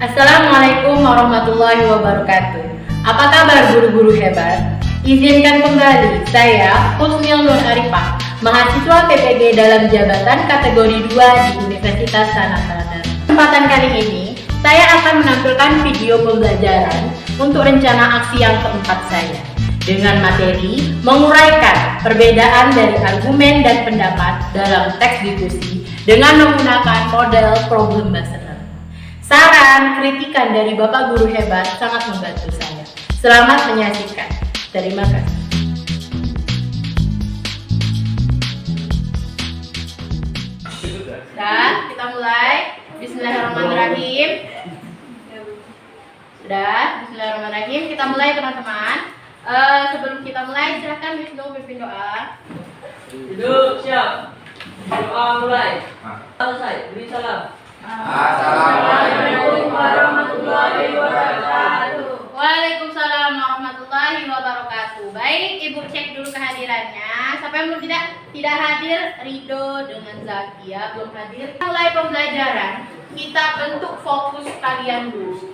Assalamualaikum warahmatullahi wabarakatuh. Apa kabar guru-guru hebat? Izinkan kembali saya Husnil Nur Arifah, mahasiswa PPG dalam jabatan kategori 2 di Universitas Sanata. Kesempatan kali ini, saya akan menampilkan video pembelajaran untuk rencana aksi yang keempat saya dengan materi menguraikan perbedaan dari argumen dan pendapat dalam teks diskusi dengan menggunakan model problem based. Saran, kritikan dari Bapak Guru hebat sangat membantu saya. Selamat menyaksikan. Terima kasih. Sudah, kita mulai. Bismillahirrahmanirrahim. Sudah, Bismillahirrahmanirrahim. Kita mulai teman-teman. Sebelum kita mulai, silahkan Wisnu pimpin doa. Duduk, siap. Doa mulai. Selesai, beri salam. Assalamualaikum warahmatullahi wabarakatuh. Waalaikumsalam warahmatullahi wabarakatuh. Baik, Ibu cek dulu kehadirannya. Siapa yang belum tidak hadir? Rido dengan Zakia belum hadir. Mulai pembelajaran. Kita bentuk fokus kalian dulu.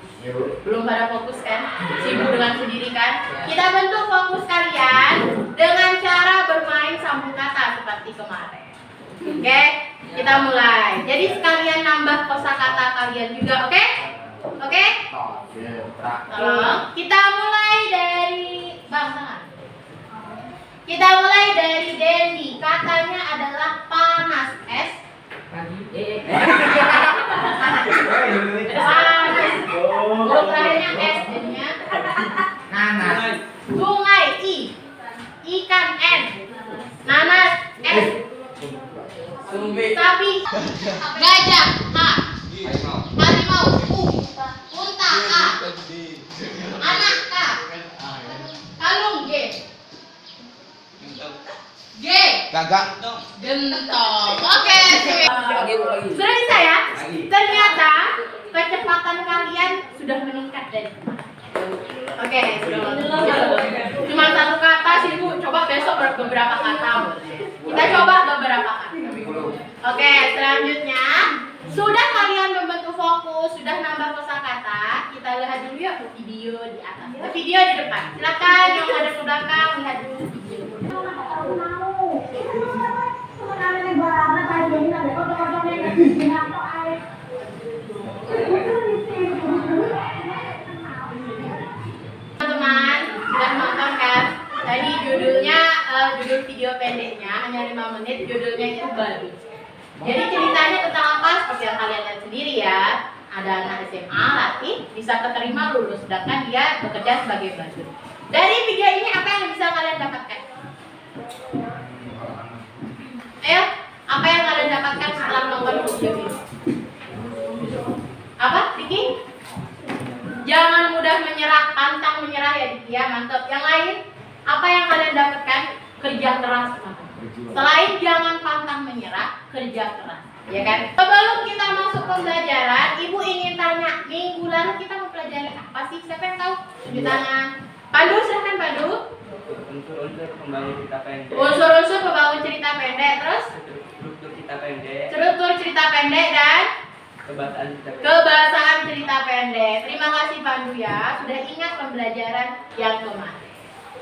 Belum pada fokus kan? Sibuk dengan sendiri kan? Kita bentuk fokus kalian dengan cara bermain sambung kata seperti kemarin. Oke? Kita mulai. Jadi sekalian nambah kosakata kalian juga, oke? Oke? Tolong. Kita mulai dari Bang Sangat. Kita mulai dari Dendi. Katanya adalah panas es. Panas. Terakhirnya es jadinya. Nanas. Sungai I. Ikan N. Nanas S. Sapi. Gajah H. Harimau U. Unta A. Anak K. Kalung G. G. Gagak. Gentong. Oke. Sudah bisa ya? Ternyata kecepatan kalian sudah meningkat dari kemarin. Oke, sudah. Cuma satu kata sih Bu. Coba besok beberapa kata. Kita coba beberapa kata. Oke, selanjutnya sudah kalian membentuk fokus, sudah nambah kosakata. Kita lihat dulu ya video di atas. Video di depan. Silakan yang ada di belakang lihat dulu video. Teman-teman sudah nonton kan? Tadi judulnya judul video pendeknya hanya 5 menit. Judulnya itu baru. Jadi ceritanya tentang apa? Seperti yang kalian lihat sendiri ya. Ada anak SMA latih bisa keterima lulus, sedangkan dia bekerja sebagai badut. Dari video ini apa yang bisa kalian dapatkan? Ayo, apa yang kalian dapatkan setelah menonton video ini? Apa, Diki? Jangan mudah menyerah, pantang menyerah ya Diki ya, mantap. Yang lain, apa yang kalian dapatkan? Kerja keras. Selain jangan pantang menyerah, kerja keras, ya kan? Sebelum kita masuk pembelajaran, Ibu ingin tanya, minggu lalu kita mempelajari apa sih? Siapa yang tahu? Cuci tangan. Pandu, silahkan Pandu. Unsur-unsur pembangun cerita pendek. Unsur-unsur pembangun cerita pendek, terus? Struktur cerita pendek. Struktur cerita pendek dan? Kebahasaan cerita pendek. Kebahasaan cerita pendek. Terima kasih Pandu ya, sudah ingat pembelajaran yang kemarin.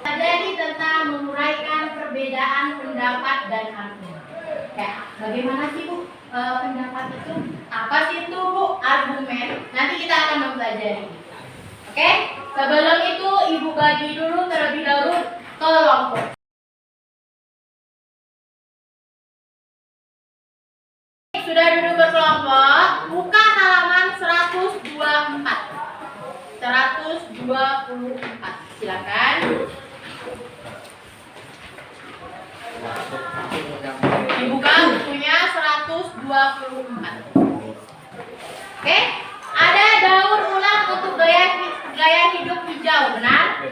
Jadi tentang menguraikan perbedaan pendapat dan argumen. Bagaimana sih Bu pendapat itu? Apa sih itu Bu argumen? Nanti kita akan mempelajari. Oke? Sebelum itu Ibu bagi dulu terlebih dahulu kelompok. Sudah duduk berkelompok, buka halaman 124. 124. Silakan. Dibuka bukunya 124. Oke? Ada daur ulang untuk gaya hidup hijau, benar?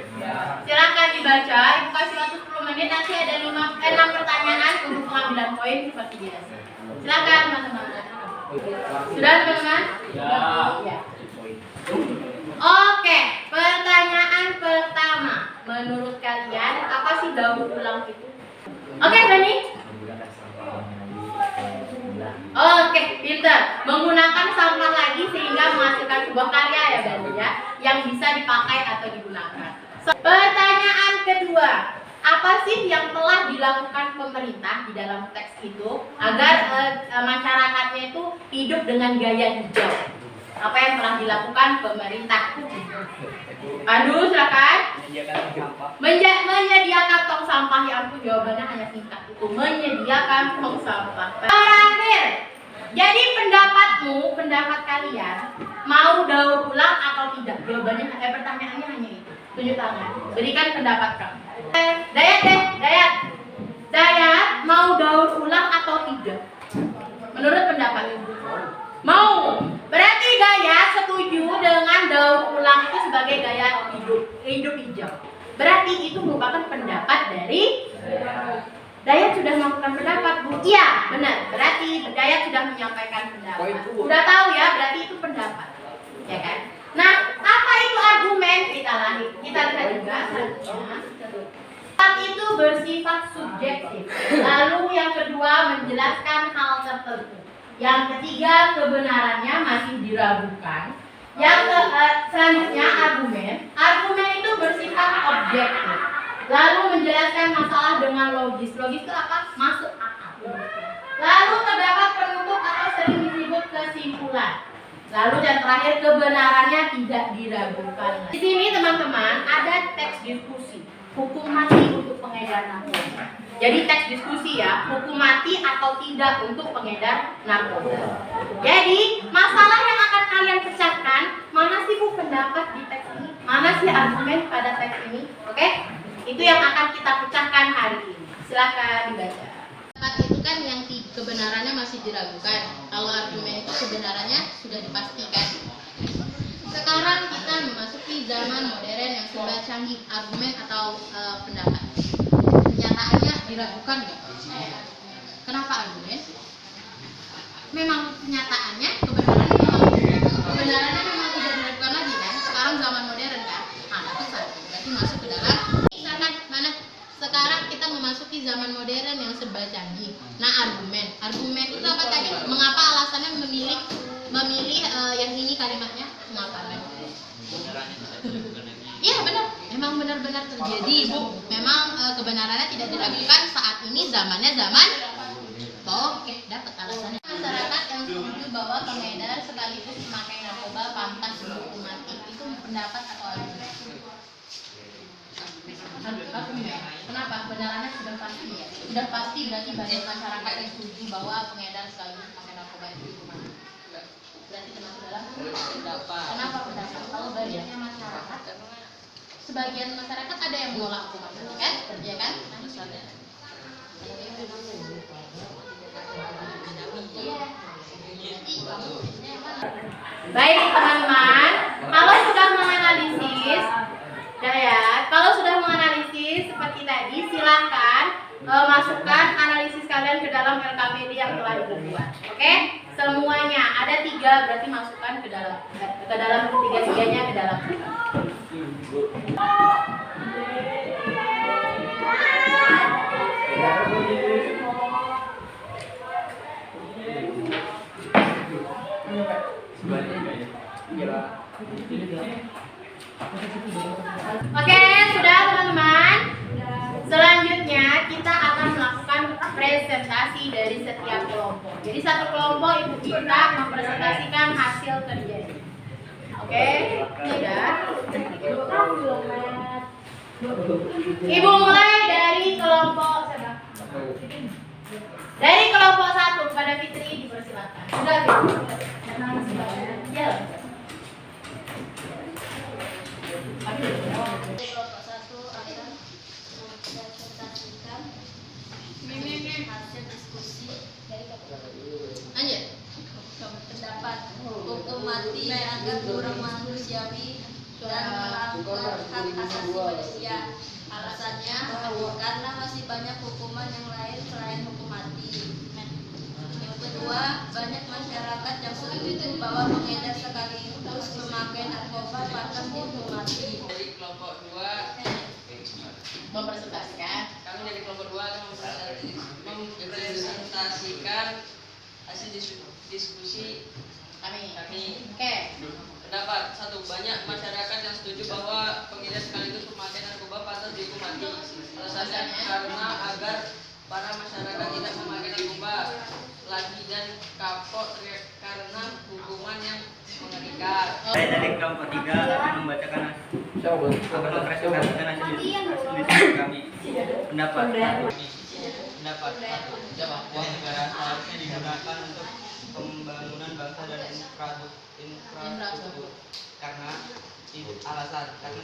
Silakan dibaca. Ibu kasih waktu 10 menit, nanti ada 6 pertanyaan untuk pengambilan poin seperti biasa. Silakan teman-teman. Sudah teman-teman? Ya. Oke, pertanyaan pertama. Menurut kalian apa sih daur ulang itu? Oke, Bani? Oke, pintar. Menggunakan sampah lagi sehingga menghasilkan sebuah karya ya berarti ya, yang bisa dipakai atau digunakan. Pertanyaan kedua, apa sih yang telah dilakukan pemerintah di dalam teks itu agar masyarakatnya itu hidup dengan gaya hijau? Apa yang telah dilakukan pemerintah? Aduh, silakan. Menyediakan tong sampah. Ya ampun, jawabannya hanya singkat itu, menyediakan tong sampah. Terakhir, jadi pendapat kalian mau daur ulang atau tidak? Jawabannya, pertanyaannya hanya itu. Tunjuk tangan, berikan pendapat kamu. Dayat mau daur ulang atau tidak? Menurut pendapat ibu, mau. Berarti Dayat setuju dengan daur ulang itu sebagai gaya hidup hijau. Berarti itu merupakan pendapat dari Dayat. Sudah melakukan pendapat, Bu? Iya, benar. Berarti Dayat sudah menyampaikan pendapat. Udah tahu ya, berarti itu pendapat. Ya kan? Nah, apa itu argumen? Kita lihat juga selanjutnya. Itu bersifat subjektif. Lalu yang kedua, menjelaskan hal tertentu. Yang ketiga, kebenarannya masih diragukan. Selanjutnya argumen. Argumen itu bersifat objektif. Lalu menjelaskan masalah dengan logis. Logis itu apa? Masuk akal. Lalu terdapat penutup atau sering disebut kesimpulan. Lalu yang terakhir, kebenarannya tidak diragukan. Di sini teman-teman ada teks diskusi. Hukum mati untuk pengedar narkoba. Jadi teks diskusi ya, hukum mati atau tidak untuk pengedar narkoba. Jadi masalah yang akan kalian pecahkan, mana sih Bu pendapat di teks ini? Mana sih argumen pada teks ini? Oke? Itu yang akan kita pecahkan hari ini. Silakan dibaca. Pendapat itu kan yang kebenarannya masih diragukan. Kalau argumen itu kebenarannya sudah dipastikan. Sekarang kita memasuki zaman modern yang serba canggih. Argumen atau pendapat. Kenyataannya diragukan nggak? Kenapa argumen? Memang kenyataannya kebenarannya memang tidak diragukan lagi kan? Sekarang zaman modern kan? Berarti masuk ke dalam. Misalkan mana? Sekarang kita memasuki zaman modern yang serba canggih. Nah, argumen itu apa tadi? Mengapa alasannya memilih yang ini kalimatnya? Mengapa? Iya benar, memang benar-benar terjadi Bu. Memang kebenarannya tidak diragukan saat ini zamannya zaman. Oke, dapat alasannya. Masyarakat yang setuju bahwa pengedar sekaligus memakai narkoba pantas dihukum mati. Itu pendapat atau argumen? Kenapa? Kebenarannya sudah pasti ya. Sudah pasti berarti banyak masyarakat yang setuju bahwa pengedar sekaligus memakai narkoba itu dihukum mati. Berarti termasuk dalam pendapat. Kenapa pendapat? Kalau banyaknya masyarakat, sebagian masyarakat ada yang menolak hukuman mati kan? Ya kan? Baik teman-teman, kalau sudah menganalisis seperti tadi, silakan masukkan analisis kalian ke dalam LKPD yang telah dibuat. Oke? Semuanya ada 3, berarti masukkan ke dalam tiga-tiganya ke dalam. Oke, sudah teman-teman. Selanjutnya kita akan melakukan presentasi dari setiap kelompok. Jadi satu kelompok ibu kita mempresentasikan hasil kerjanya. Oke, sudah. Ibu mulai dari kelompok siapa? Dari kelompok 1 pada Fitri dipersilakan. Sudah, Bu. Ya. Kelompok 1 akan mempresentasikan hasil diskusi dari Lanjut. pendapat hukum mati dianggap kurang manusiawi dan melanggar hak asasi manusia. Alasannya karena masih banyak hukuman yang lain selain hukum mati. Yang kedua, banyak masyarakat yang setuju bahwa pengedar sekaligus memakai narkoba pantas dihukum mati. Dari kelompok 2 Mempresentasikan. kami dari kelompok 2 akan mempresentasikan hasil diskusi Kami. kami. Oke. Pendapat satu, banyak masyarakat yang setuju bahwa pengedar sekaligus pemakaian narkoba pantas dihukum mati. Alasannya karena agar para masyarakat tidak memakai narkoba lagi dan kapok karena hukuman yang mengerikan. Saya dari kelompok 3 membacakan hasil diskusi kami. Pendapat satu, uang negara seharusnya digunakan untuk pembangunan bangsa dan infrastruktur. Karena karena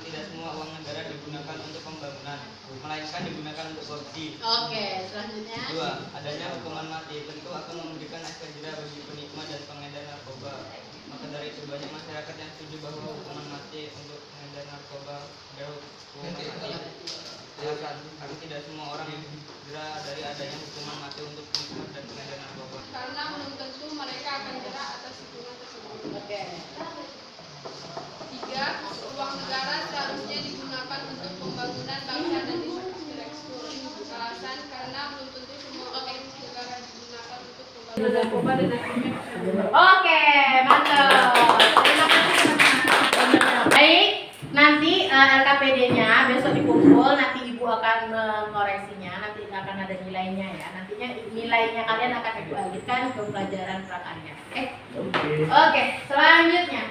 tidak semua uang negara digunakan untuk pembangunan, melainkan digunakan untuk korupsi. Oke, selanjutnya. 2. Adanya hukuman mati tentu akan memberikan efek jera bagi penikmat dan pengedar narkoba. Maka dari itu banyak masyarakat yang setuju bahwa hukuman mati untuk pengedar narkoba adalah hukuman mati. Alasan karena tidak semua orang yang jera dari adanya hukuman mati untuk penikmat dan pengedar narkoba. Karena belum tentu mereka akan jerak atas hukuman tersebut. Oke. 3. Uang negara seharusnya digunakan untuk pembangunan bangsa dan infrastruktur. Alasan karena belum tentu semua uang negara digunakan untuk pembangunan. Oke, mantap. Terima kasih teman-teman. Baik, nanti LKPD-nya besok dikumpul, nanti Ibu akan mengoreksinya, nanti akan ada nilainya ya. Nantinya nilainya kalian akan Ibu alihkan ke pelajaran prakarya. Oke, selanjutnya.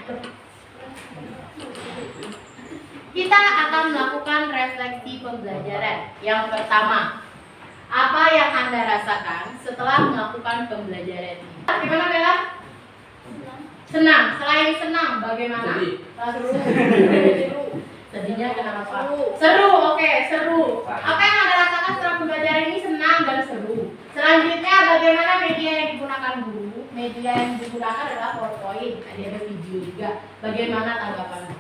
Kita akan melakukan refleksi pembelajaran. Yang pertama, apa yang Anda rasakan setelah melakukan pembelajaran ini? Gimana Bella? Senang. Selain senang, bagaimana? Seru. Sedihnya kenapa? Seru. Oke, seru. Apa yang Anda rasakan setelah pembelajaran ini? Senang dan seru. Selanjutnya, bagaimana media yang digunakan guru? Media yang digunakan adalah PowerPoint. Ada video juga. Bagaimana tanggapannya?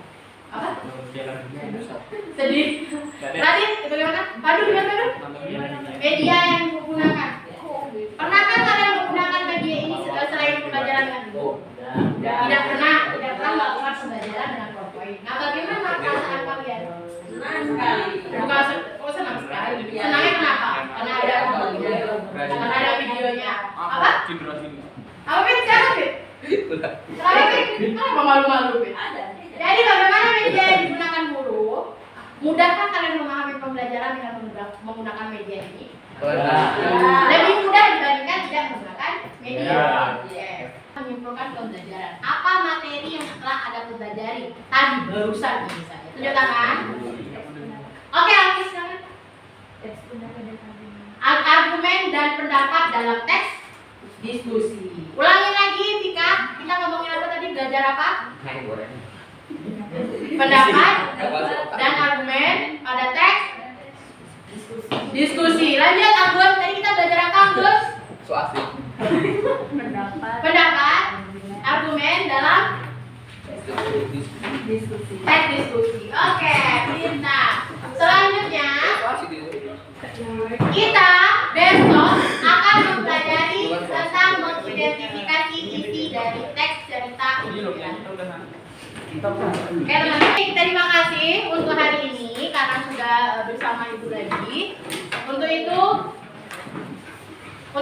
Apa? Sedih. Radit, bagaimana? Padu gimana? Media yang digunakan. Pernahkah kalian menggunakan media ini selain pembelajaran dengan guru? Tidak pernah melakukan pembelajaran dengan PowerPoint. Nah, bagaimana perasaan kalian? Senang sekali. Bukan senang sekali. Senangnya kenapa? Karena ada videonya. Apa? Apa Fit? Siapa Fit? Kenapa Fit? Kenapa malu-malu Fit? Jadi bagaimana media yang digunakan guru? Mudahkah kalian memahami pembelajaran dengan menggunakan media ini? Lebih mudah dibandingkan tidak menggunakan media. Menyimpulkan pembelajaran. Apa materi yang telah Anda pelajari tadi barusan ini saya? Tunjuk tangan. Oke, Alkis silakan. Argumen dan pendapat dalam teks diskusi. Ulangi lagi, Tika. Kita ngomongin apa tadi? Belajar apa? Pendapat dan argumen pada teks diskusi. Lanjut, Anggun. Tadi kita belajar apa, Anggun? Pendapat, argumen dalam diskusi. Teks diskusi. Oke, Cinta. Selanjutnya kita besok akan mempelajari tentang mengidentifikasi isi dari teks cerita inspirasi. Oke teman-teman, terima kasih untuk hari ini karena sudah bersama Ibu lagi. Untuk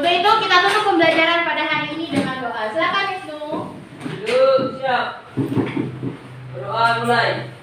itu kita tutup pembelajaran pada hari ini dengan doa. Silakan Ibnu. Siap. Berdoa mulai.